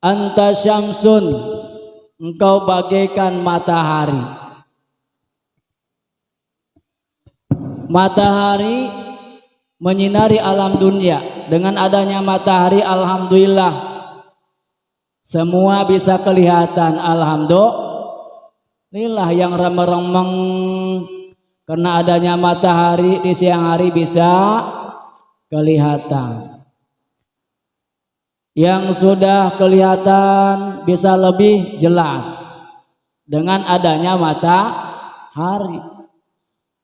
Anta syamsun, engkau bagaikan matahari. Matahari menyinari alam dunia. Dengan adanya matahari, alhamdulillah, semua bisa kelihatan. Alhamdulillah, yang remeng-remeng karena adanya matahari di siang hari bisa kelihatan. Yang sudah kelihatan bisa lebih jelas dengan adanya matahari.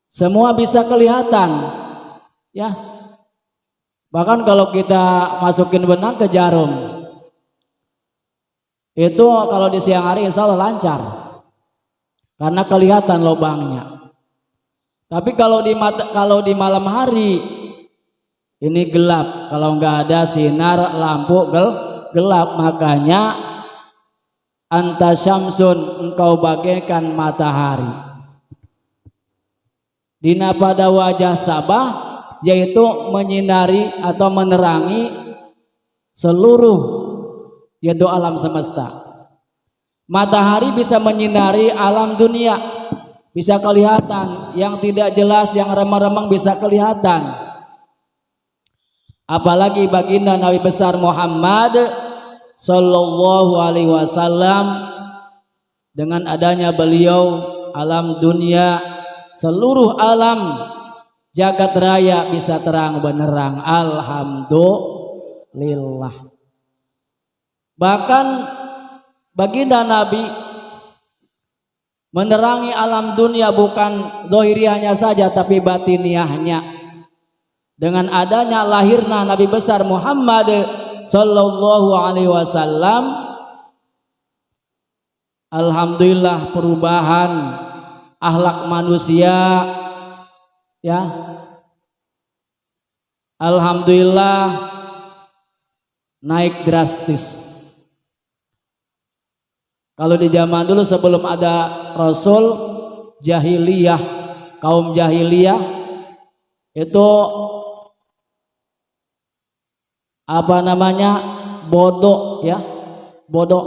Semua bisa kelihatan, ya. Bahkan kalau kita masukin benang ke jarum, itu kalau di siang hari insya Allah lancar, karena kelihatan lubangnya. Tapi kalau di malam hari ini gelap, kalau nggak ada sinar lampu gelap. Makanya anta syamsun, engkau bagaikan matahari. Dina pada wajah sabah, yaitu menyinari atau menerangi seluruh yaitu alam semesta. Matahari bisa menyinari alam dunia, bisa kelihatan. Yang tidak jelas, yang remang-remang bisa kelihatan. Apalagi baginda Nabi besar Muhammad Sallallahu Alaihi Wasallam, dengan adanya beliau alam dunia, seluruh alam jagat raya bisa terang benerang. Alhamdulillah. Bahkan baginda Nabi menerangi alam dunia bukan zahiriahnya saja, tapi batiniahnya. Dengan adanya lahirna Nabi besar Muhammad Sallallahu Alaihi Wasallam, alhamdulillah, perubahan akhlak manusia, ya, alhamdulillah naik drastis. Kalau di zaman dulu sebelum ada Rasul, jahiliyah, kaum jahiliyah itu apa namanya, bodoh, ya, bodoh.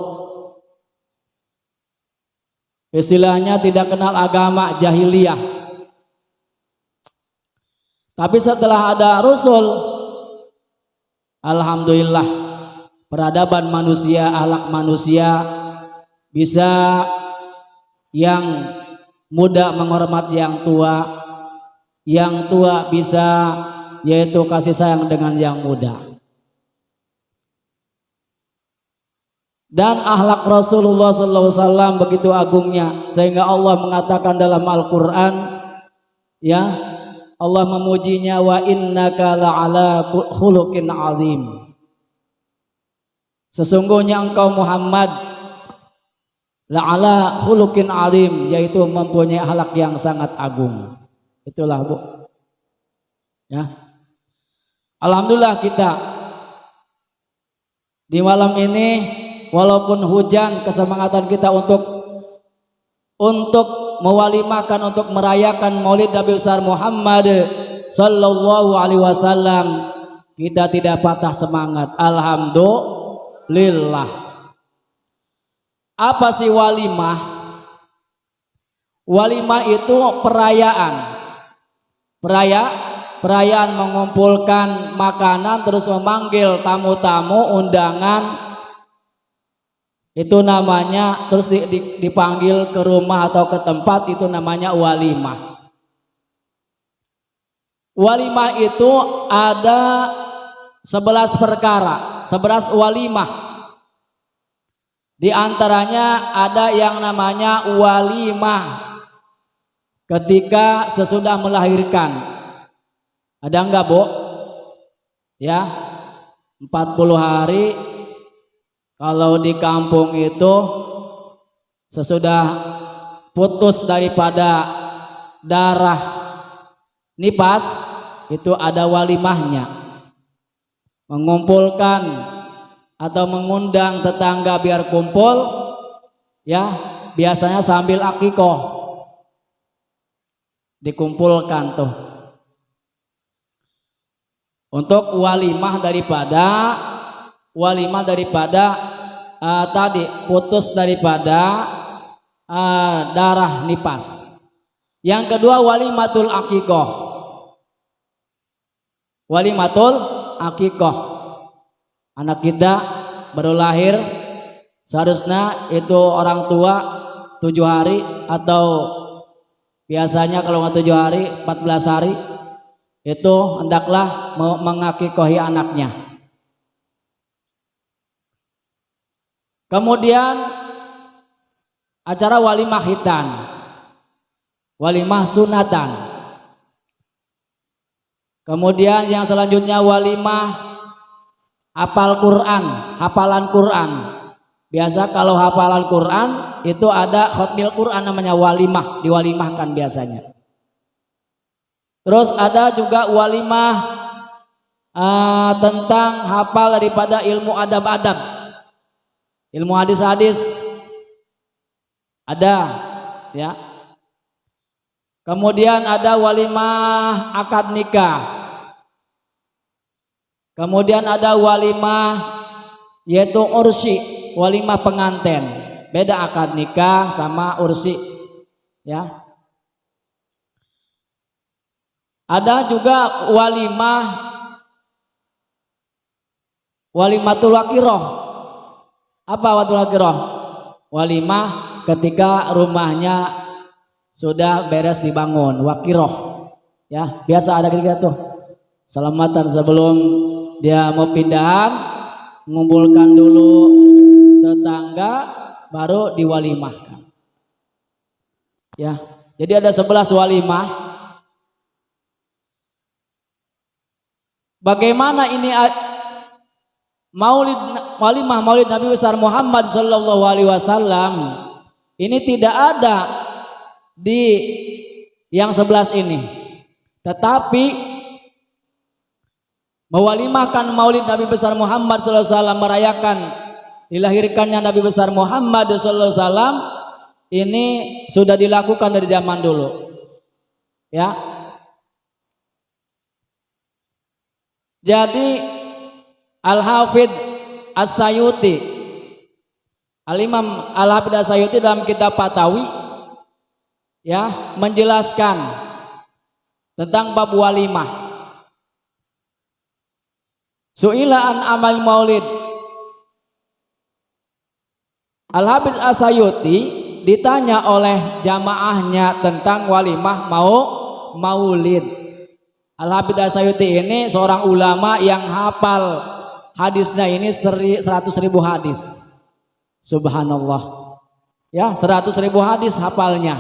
Istilahnya tidak kenal agama, jahiliyah. Tapi setelah ada Rasul, alhamdulillah, peradaban manusia, akhlak manusia bisa, yang muda menghormati yang tua bisa yaitu kasih sayang dengan yang muda. Dan akhlak Rasulullah SAW begitu agungnya, sehingga Allah mengatakan dalam Al-Quran, ya, Allah memujinya, wa innaka la'ala khuluqin azim. Sesungguhnya engkau Muhammad la'ala khuluqin azim, yaitu mempunyai akhlak yang sangat agung. Itulah, Bu, ya. Alhamdulillah, kita di malam ini walaupun hujan, kesemangatan kita untuk mewalimahkan, untuk merayakan Maulid Nabi besar Muhammad Sallallahu Alaihi Wasallam, kita tidak patah semangat. Alhamdulillah. Apa sih walimah? Walimah itu perayaan mengumpulkan makanan, terus memanggil tamu-tamu, undangan. Itu namanya, terus dipanggil ke rumah atau ke tempat, itu namanya walimah. Walimah itu ada 11 perkara, 11 walimah. Di antaranya ada yang namanya walimah ketika sesudah melahirkan. Ada enggak, Bu? Ya, 40 hari. Kalau di kampung itu sesudah putus daripada darah nipas, itu ada walimahnya. Mengumpulkan atau mengundang tetangga biar kumpul, ya, biasanya sambil akikoh dikumpulkan tuh. Untuk walimah daripada tadi putus daripada darah nifas. Yang kedua walimatul aqiqah. Walimatul aqiqah. Anak kita baru lahir, seharusnya itu orang tua 7 hari atau biasanya kalau nggak 7 hari 14 hari itu hendaklah mengakikohi anaknya. Kemudian acara walimah hitan, walimah sunatan. Kemudian yang selanjutnya walimah hafal Quran, hafalan Quran. Biasa kalau hafalan Quran itu ada khotmil Quran namanya walimah, diwalimahkan biasanya. Terus ada juga walimah tentang hafal daripada ilmu adab-adab, ilmu hadis-hadis ada ya. Kemudian ada walimah akad nikah. Kemudian ada walimah yaitu ursi, walimah pengantin. Beda akad nikah sama ursi ya. Ada juga walimatul waqiroh. Apa walimatul waqiroh? Walimah ketika rumahnya sudah beres dibangun, waqiroh ya. Biasa ada ketika tuh selamatan sebelum dia mau pindahan, mengumpulkan dulu tetangga baru diwalimahkan ya. Jadi ada 11 walimah. Bagaimana ini walimah maulid Nabi besar Muhammad sallallahu alaihi wasallam ini tidak ada di yang 11 ini, tetapi mewalimahkan maulid Nabi besar Muhammad sallallahu alaihi wasallam, merayakan dilahirkannya Nabi besar Muhammad sallallahu alaihi wasallam ini sudah dilakukan dari zaman dulu ya. Jadi Al-Hafidh As-Sayuti, Al-Imam Al-Hafidh As-Sayuti dalam kitab Fatawi ya menjelaskan tentang bab walimah. Su'ilaan amal maulid. Al-Hafidh As-Sayuti ditanya oleh jamaahnya tentang walimah maulid. Al-Hafidh As-Sayuti ini seorang ulama yang hafal hadisnya ini 100.000 hadis. Subhanallah ya, 100.000 hadis hafalnya.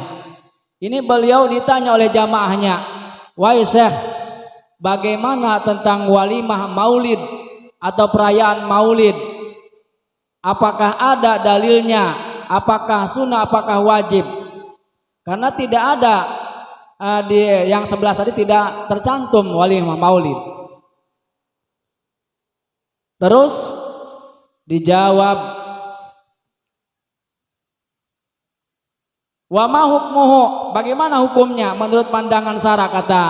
Ini beliau ditanya oleh jamaahnya, wahai Syekh, bagaimana tentang walimah maulid atau perayaan maulid? Apakah ada dalilnya? Apakah sunnah? Apakah wajib? Karena tidak ada di yang 11 tadi tidak tercantum walimah maulid. Terus dijawab, wa ma hukmuhu, bagaimana hukumnya menurut pandangan syara, kata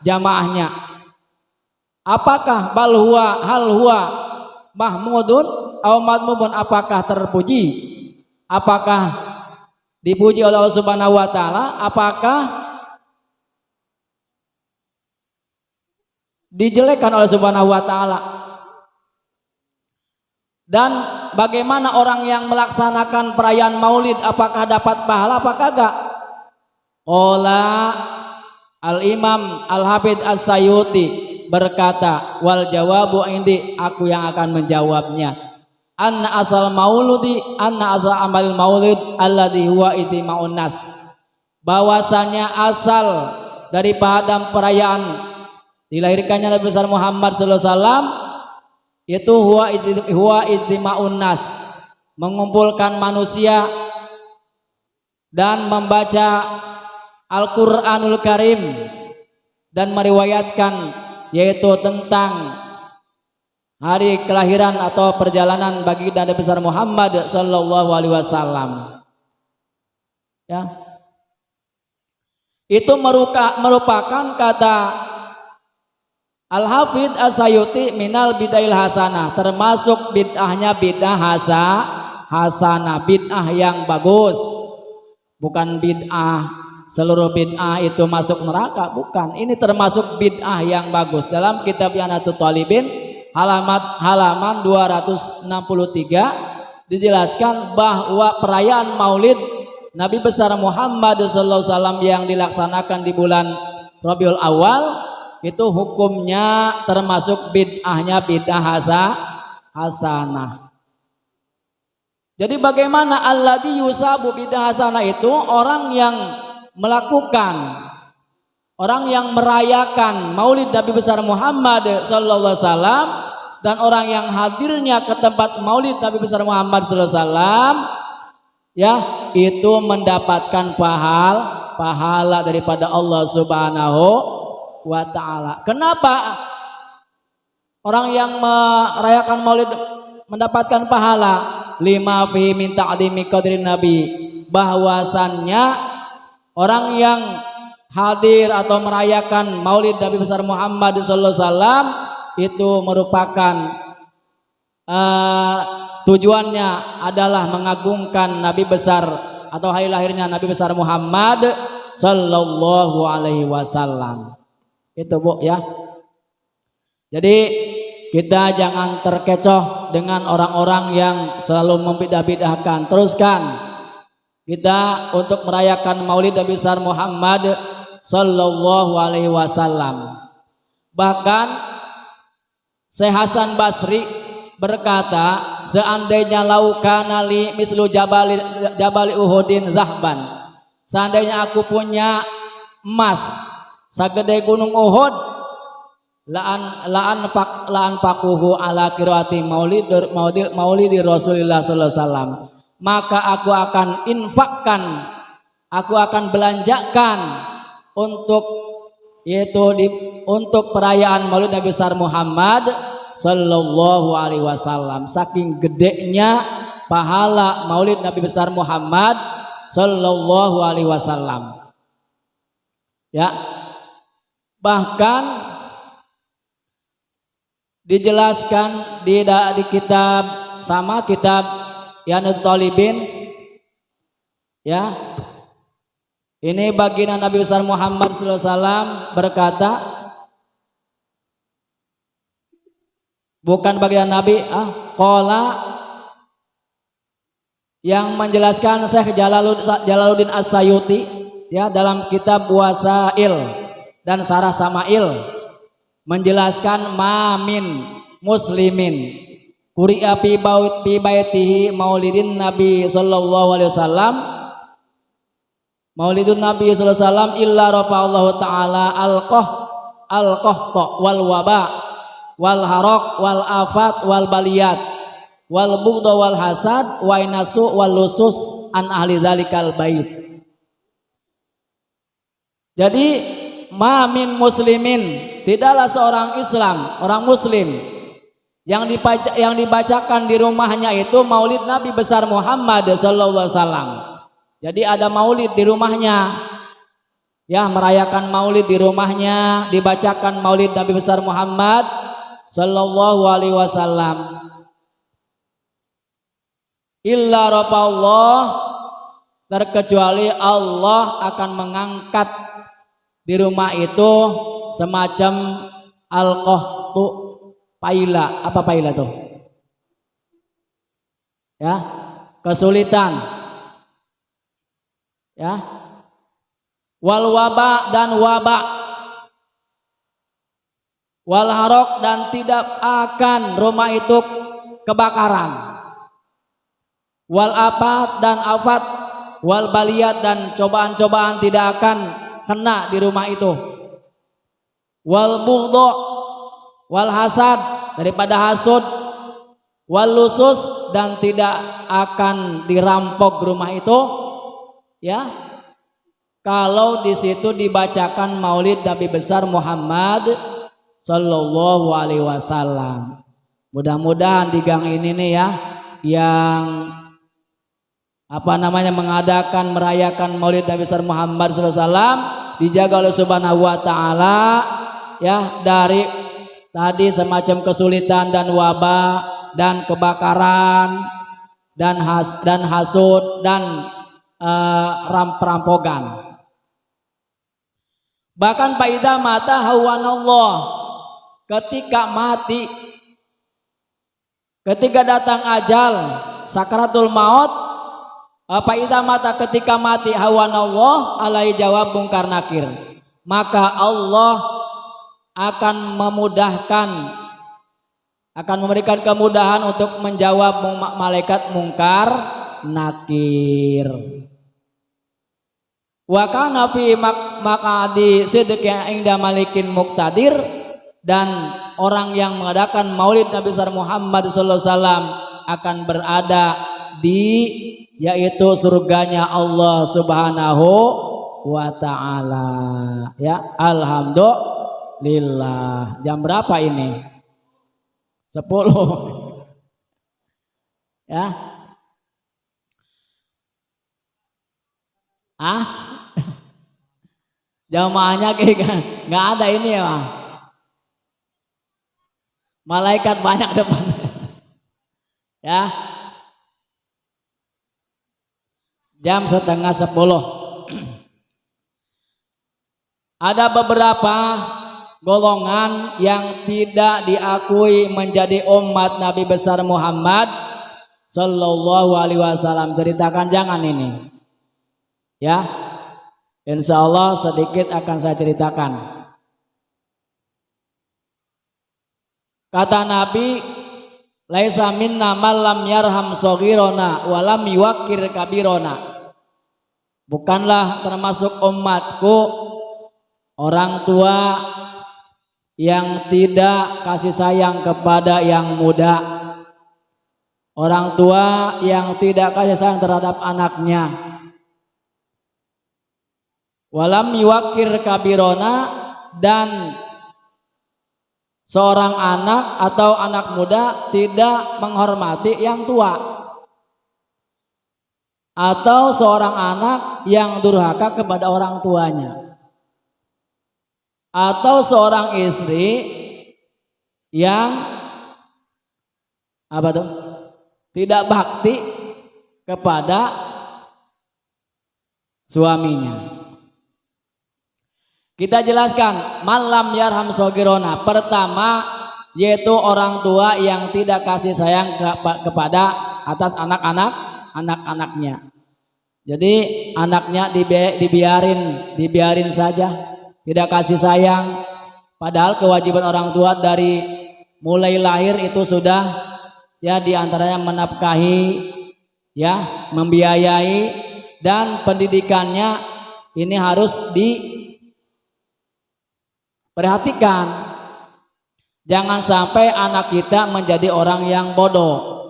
jamaahnya. Apakah hal huwa mahmudun atau madmubun, apakah terpuji, apakah dipuji oleh Allah Subhanahu wa taala, apakah dijelekkan oleh Subhanahu wa taala, dan bagaimana orang yang melaksanakan perayaan maulid, apakah dapat pahala apakah enggak? Qala Al-Imam Al-Hafidh As-Sayuti berkata, wal jawabu indi, aku yang akan menjawabnya, anna asal amal maulid alladhi huwa istima'un nas, bahwasanya asal daripada perayaan dilahirkannya Nabi besar Muhammad sallallahu alaihi wasallam itu huwa istima'un nas, mengumpulkan manusia dan membaca Al-Qur'anul Karim dan meriwayatkan yaitu tentang hari kelahiran atau perjalanan bagi Nabi besar Muhammad sallallahu alaihi wasallam ya. Itu merupakan kata Al-Hafidh As-Sayuti minal bid'ahil hasanah, termasuk bid'ahnya bid'ah hasanah, bid'ah yang bagus. Bukan bid'ah seluruh bid'ah itu masuk neraka, bukan. Ini termasuk bid'ah yang bagus. Dalam kitab Yanatul Talibin halaman 263 dijelaskan bahwa perayaan Maulid Nabi besar Muhammad SAW yang dilaksanakan di bulan Rabiul Awal itu hukumnya termasuk bid'ahnya bid'ah hasanah. Jadi bagaimana alladzi yusabu bid'ah hasanah itu orang yang melakukan, orang yang merayakan Maulid Nabi besar Muhammad SAW dan orang yang hadirnya ke tempat Maulid Nabi besar Muhammad SAW ya itu mendapatkan pahala daripada Allah Subhanahu wa ta'ala. Kenapa orang yang merayakan Maulid mendapatkan pahala? Lima fi min ta'dimi qadrin Nabi, bahwasannya orang yang hadir atau merayakan Maulid Nabi besar Muhammad SAW itu merupakan tujuannya adalah mengagungkan Nabi besar atau hari lahirnya Nabi besar Muhammad Sallallahu Alaihi Wasallam. Itu Bu ya. Jadi kita jangan terkecoh dengan orang-orang yang selalu membidah-bidahkan. Teruskan kita untuk merayakan Maulid Nabi besar Muhammad Sallallahu Alaihi Wasallam. Bahkan Syekh Hasan Basri berkata, seandainya laukana li mislu jabali Uhudin zahban, seandainya aku punya emas sagede gunung Uhud, laan pakuhu ala qiraati maulidi Rasulullah sallallahu alaihi wasallam, maka aku akan infakkan, aku akan belanjakan untuk untuk perayaan Maulid Nabi besar Muhammad Sallallahu Alaihi Wasallam. Saking gedenya pahala Maulid Nabi besar Muhammad Sallallahu Alaihi Wasallam. Ya, bahkan dijelaskan di kitab Yanatul Talibin, ya, ini baginda Nabi besar Muhammad Sallallahu Alaihi Wasallam berkata, bukan bagian Nabi, qala, yang menjelaskan Syekh Jalaluddin As-Sayuti ya dalam kitab Wasail dan Sarah Samail menjelaskan mamin muslimin quri'a fi baitihi maulidin Nabi sallallahu alaihi wasallam, maulidun Nabi sallallahu alaihi wasallam illa rafa'allahu ta'ala al-qahta wal waba wal harok wal afat wal baliyat wal bughdha wal hasad wa inasu wal lusus an ahli zalikal bait. Jadi mamin muslimin, tidaklah seorang Islam, orang muslim yang dibacakan di rumahnya itu Maulid Nabi besar Muhammad sallallahu alaihi wasallam. Jadi ada maulid di rumahnya, ya, merayakan maulid di rumahnya, dibacakan Maulid Nabi besar Muhammad Sallallahu Alaihi Wasallam. Illa rafa'allah, terkecuali Allah akan mengangkat di rumah itu semacam alqahtu, paila. Apa paila tuh? Ya, kesulitan. Ya, wal waba dan waba, wal harok dan tidak akan rumah itu kebakaran, wal afat dan afat, wal baliyat dan cobaan-cobaan tidak akan kena di rumah itu, wal bughdha wal hasad, daripada hasud, wal lusus dan tidak akan dirampok rumah itu, ya, kalau di situ dibacakan Maulid Nabi besar Muhammad Sallallahu Alaihi Wasallam. Mudah-mudahan di gang ini nih ya, yang mengadakan merayakan Maulid Nabi besar Muhammad Sallallahu Alaihi Wasallam dijaga oleh Subhanahu Wa Taala ya dari tadi semacam kesulitan dan wabah dan kebakaran dan hasud dan perampokan. Bahkan faida mata hawanallah, ketika mati, ketika datang ajal sakaratul maut, faida mata, ketika mati hawanallah alai jawab mungkar nakir, maka Allah akan memudahkan, akan memberikan kemudahan untuk menjawab malaikat mungkar nakir. Wa kana fi maqadi sidqi inda malikin muqtadir, dan orang yang mengadakan maulid Nabi besar Muhammad sallallahu alaihi wasallam akan berada di, yaitu surganya Allah Subhanahu wa taala. Ya, alhamdulillah. Jam berapa ini? 10. Ya. Jamaahnya kayak nggak ada ini ya, Bang. Malaikat banyak depan. Ya. Jam 9:30. Ada beberapa golongan yang tidak diakui menjadi umat Nabi besar Muhammad sallallahu alaihi wasallam. Ceritakan jangan ini. Ya. Insya Allah sedikit akan saya ceritakan. Kata Nabi, laisa minna man lam yarham shaghirana wa lam yuwaqqir kabirona. Bukanlah termasuk umatku orang tua yang tidak kasih sayang kepada yang muda, orang tua yang tidak kasih sayang terhadap anaknya, walam yuwakir kabirona, dan seorang anak atau anak muda tidak menghormati yang tua, atau seorang anak yang durhaka kepada orang tuanya, atau seorang istri yang tidak bakti kepada suaminya. Kita jelaskan malam yarham sogirona. Pertama, yaitu orang tua yang tidak kasih sayang kepada atas anak-anaknya. Jadi anaknya dibiarin saja, tidak kasih sayang. Padahal kewajiban orang tua dari mulai lahir itu sudah, ya, diantaranya menafkahi, ya, membiayai, dan pendidikannya ini harus perhatikan. Jangan sampai anak kita menjadi orang yang bodoh.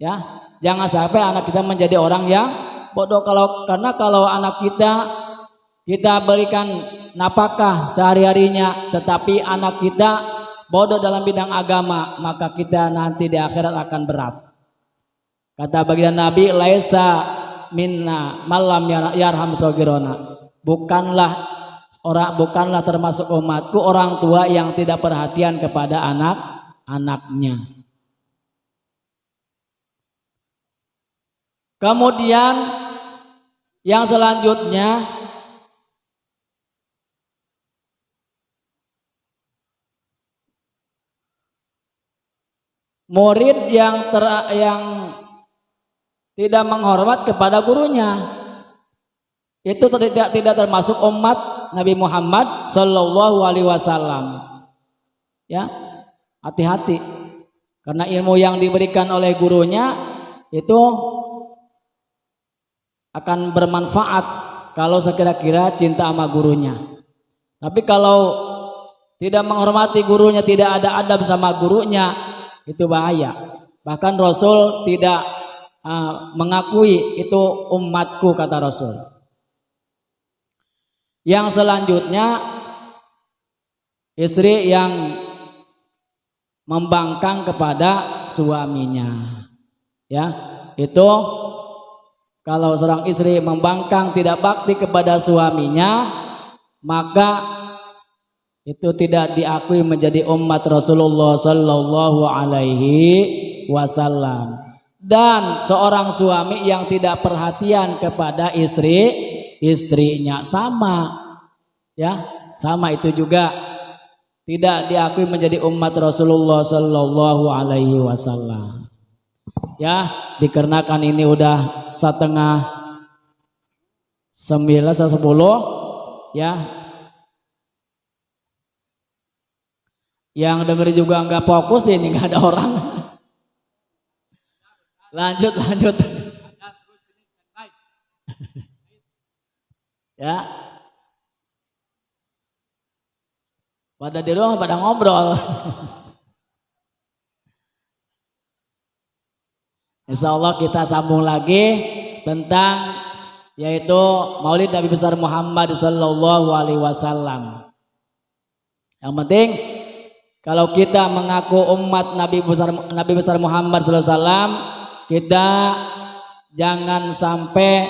Ya, jangan sampai anak kita menjadi orang yang bodoh. Karena kalau anak kita berikan napakah sehari-harinya, tetapi anak kita bodoh dalam bidang agama, maka kita nanti di akhirat akan berat. Kata baginda Nabi, laisa minna malam yarham sogirona. Bukanlah termasuk umatku orang tua yang tidak perhatian kepada anak-anaknya. Kemudian yang selanjutnya, murid yang tidak menghormat kepada gurunya, itu tidak termasuk umat Nabi Muhammad Sallallahu Alaihi Wasallam. Ya, hati-hati, karena ilmu yang diberikan oleh gurunya itu akan bermanfaat kalau sekira-kira cinta sama gurunya. Tapi kalau tidak menghormati gurunya, tidak ada adab sama gurunya, itu bahaya. Bahkan Rasul tidak mengakui itu umatku, kata Rasul. Yang selanjutnya, istri yang membangkang kepada suaminya. Ya, itu kalau seorang istri membangkang, tidak bakti kepada suaminya, maka itu tidak diakui menjadi umat Rasulullah Sallallahu Alaihi Wasallam. dan seorang suami yang tidak perhatian kepada istrinya sama, ya, sama itu juga tidak diakui menjadi umat Rasulullah Sallallahu Alaihi Wasallam. Ya, dikarenakan ini udah 8:30, ya. Yang denger juga nggak fokus, ini nggak ada orang. Lanjut. Ya. Pada di rumah pada ngobrol. Insya Allah kita sambung lagi tentang yaitu Maulid Nabi besar Muhammad Sallallahu Alaihi Wasallam. Yang penting kalau kita mengaku umat Nabi besar Muhammad Sallallahu Alaihi Wasallam, kita jangan sampai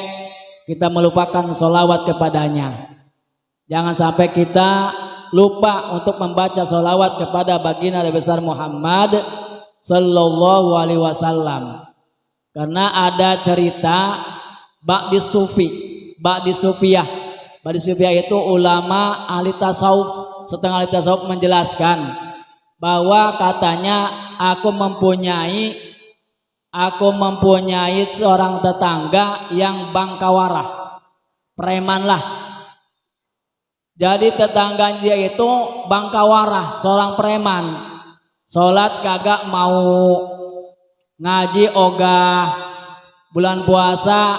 kita melupakan sholawat kepadanya. Jangan sampai kita lupa untuk membaca sholawat kepada baginda Nabi besar Muhammad Sallallahu Alaihi Wasallam. Karena ada cerita Ba'di Sufiyah itu ulama ahli tasawuf, setengah ahli tasawuf menjelaskan bahwa katanya aku mempunyai seorang tetangga yang bangkawarah, preman lah. Jadi tetangga dia itu bangkawarah, seorang preman, sholat kagak mau, ngaji ogah, bulan puasa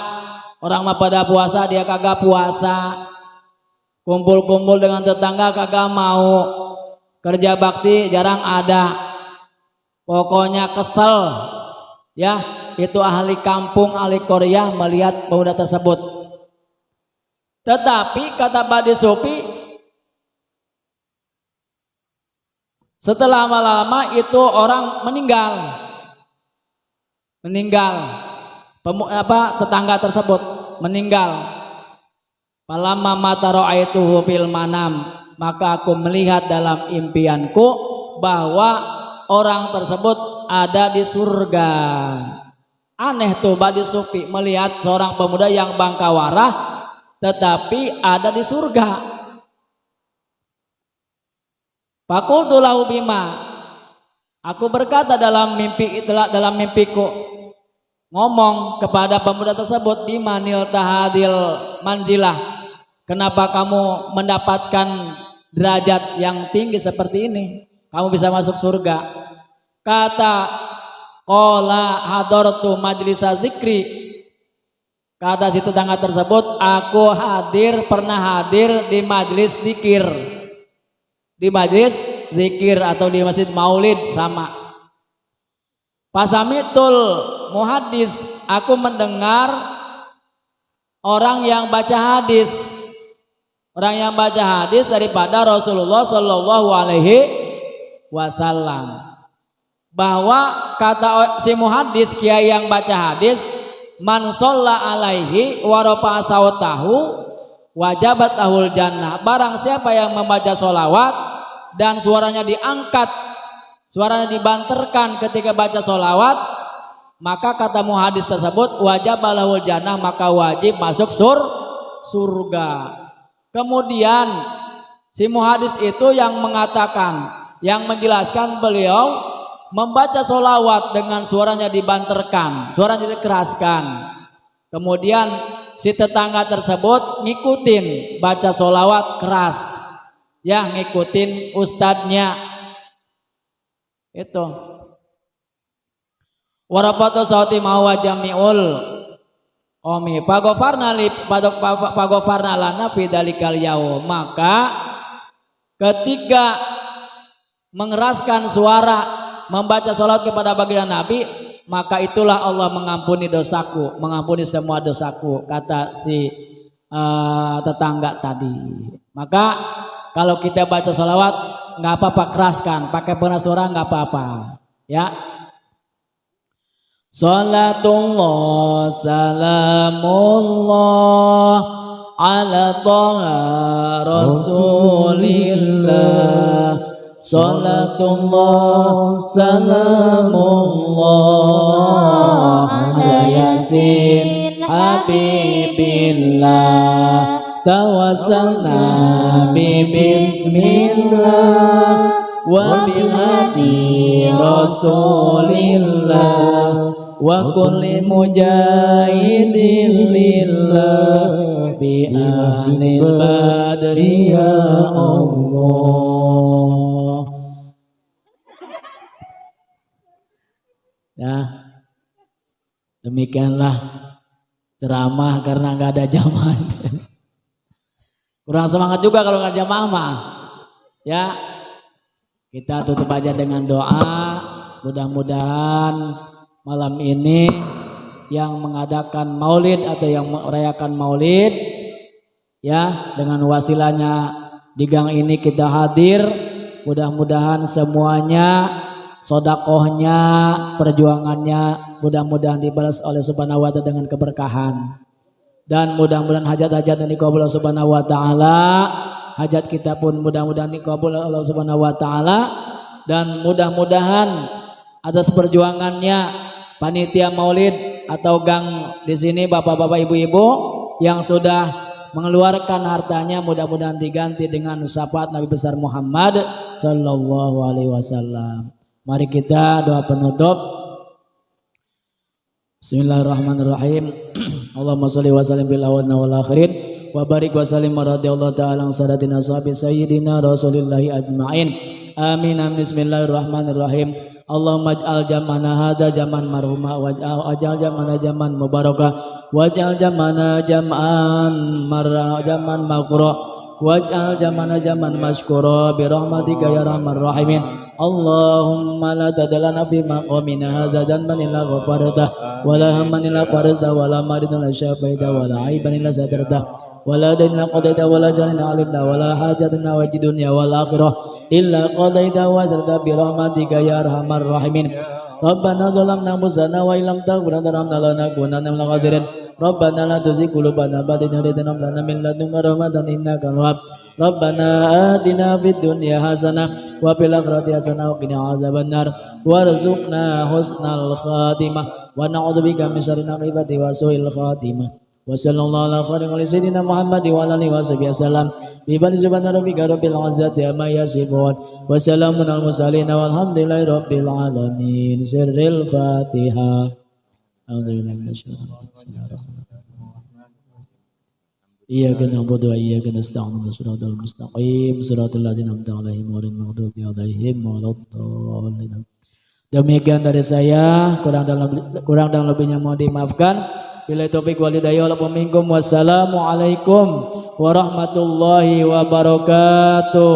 orang mah pada puasa dia kagak puasa, kumpul-kumpul dengan tetangga kagak mau, kerja bakti jarang ada, pokoknya kesel. Ya, itu ahli kampung, ahli Korea melihat pemuda tersebut. Tetapi kata Ba'di Sufi, setelah lama-lama itu orang meninggal. Tetangga tersebut meninggal. Falamma mata ra'aituhu fil manam, maka aku melihat dalam impianku bahwa orang tersebut ada di surga. Aneh tuh Ba'di Sufi melihat seorang pemuda yang bangkawarah tetapi ada di surga. Faqultu lahu bima, aku berkata dalam mimpiku, ngomong kepada pemuda tersebut, bima niltahadil manzilah, kenapa kamu mendapatkan derajat yang tinggi seperti ini, kamu bisa masuk surga. Kata qala hadartu majlisa zikri, kata si tetangga tersebut, aku pernah hadir di majlis zikir, di majlis zikir atau di masjid maulid sama. Pasamitul muhaddis, aku mendengar orang yang baca hadis, daripada Rasulullah Shallallahu Alaihi Wasallam, bahwa kata si muhaddis, kiai yang baca hadis, man sholla alaihi wa rafa'a sautahu wajabat lahul jannah, barang siapa yang membaca sholawat dan suaranya diangkat, suaranya dibanterkan ketika baca sholawat, maka kata muhaddis tersebut wajab lahul jannah, maka wajib masuk surga. Kemudian si muhaddis itu yang mengatakan, yang menjelaskan, beliau membaca sholawat dengan suaranya dibanterkan, suaranya dikeraskan. Kemudian si tetangga tersebut ngikutin baca sholawat keras, ya, ngikutin ustadznya itu. Warafatu sauti mawa jamiul omi pagofarna lana fidalikal yaum, maka ketika mengeraskan suara membaca sholat kepada baginda Nabi, maka itulah Allah mengampuni dosaku, mengampuni semua dosaku, kata si tetangga tadi. Maka kalau kita baca sholawat nggak apa-apa keraskan, pakai pengeras suara nggak apa-apa, ya. Salatullah salamullah ala toha rasulillah, salatullah salamullah Yasin Habibillah tawassalna bismillah wa bil hadi rasulillah wa kulli mujahidin lillah bi ahlil badri ya Allah. Ya, demikianlah ceramah karena nggak ada jamaah. Kurang semangat juga kalau nggak jamaah mah. Ya, kita tutup aja dengan doa. Mudah-mudahan malam ini yang mengadakan maulid atau yang merayakan maulid, ya, dengan wasilahnya di gang ini kita hadir. Mudah-mudahan semuanya sodakohnya, perjuangannya mudah-mudahan dibalas oleh Subhanahu wa ta'ala dengan keberkahan, dan mudah-mudahan hajat-hajat yang dikabul oleh Subhanahu wa ta'ala, hajat kita pun mudah-mudahan dikabul oleh Allah Subhanahu wa ta'ala, dan mudah-mudahan atas perjuangannya panitia maulid atau gang di sini, bapak-bapak, ibu-ibu yang sudah mengeluarkan hartanya, mudah-mudahan diganti dengan syafaat Nabi besar Muhammad sallallahu alaihi wasallam. Mari kita doa penutup. Bismillahirrahmanirrahim. Allahumma sholli wa sallim bil awwalina wal akhirin wa barik wa sallim radhiyallahu ta'ala an sadatina sahabi sayyidina rasulillahi ajma'in. Amin amin. Bismillahirrahmanirrahim. Allahumma ij'al jam'ana hadza jam'an marhuma waj'al jam'ana jam'an mubarakah waj'al jam'ana jam'an jam'an maghfura waj'al jam'ana jam'an mashkura bi rahmatika ya arhamar rahimin. Allahumma la tadallana fi maqamina hadza dhanban illa ghafartah wa la hamman illa farajtah wa la maridan illa syafaitah wa la aiban illa satartah wa la dayna qadaita wa la jalina alimna wa la hajatina wa dunya wal akhirah illa qadaita wa sarta bi rahmatika ya arhamar rahimin. Rabbana zalamna anfusana wa illam taghfir lana lanakunanna minal khasirin. Rabbana la tuzigh qulubana ba'da idh hadaytana wa hab lana min ladunka rahmatan innaka antal wahhab. Rabbana atina fid dunya hasanah wa fil akhirati hasanah wa qina azabannar warzuqna husnal khatimah wa na'udzubika min syarril aqibati wa su'il khatimah. Wa sallallahu ala khairi sayyidina Muhammad wa ala alihi washabihi wasallam. Bi bani subhana rabbika rabbil izzati amma yasifun wa salamun al mursalin walhamdulillahi rabbil alamin. Sirril Fatihah. A'udzubillahi minasyaitonir rajim. Iyyaka na'budu wa iyyaka nasta'in shiratal mustaqim shiratal ladzina an'amta 'alaihim ghairil maghdubi 'alaihim waladdallin. Demikian dari saya, kurang dan lebihnya mohon dimaafkan. Billahi taufik wal hidayah wal minkum. Wassalamualaikum warahmatullahi wabarakatuh.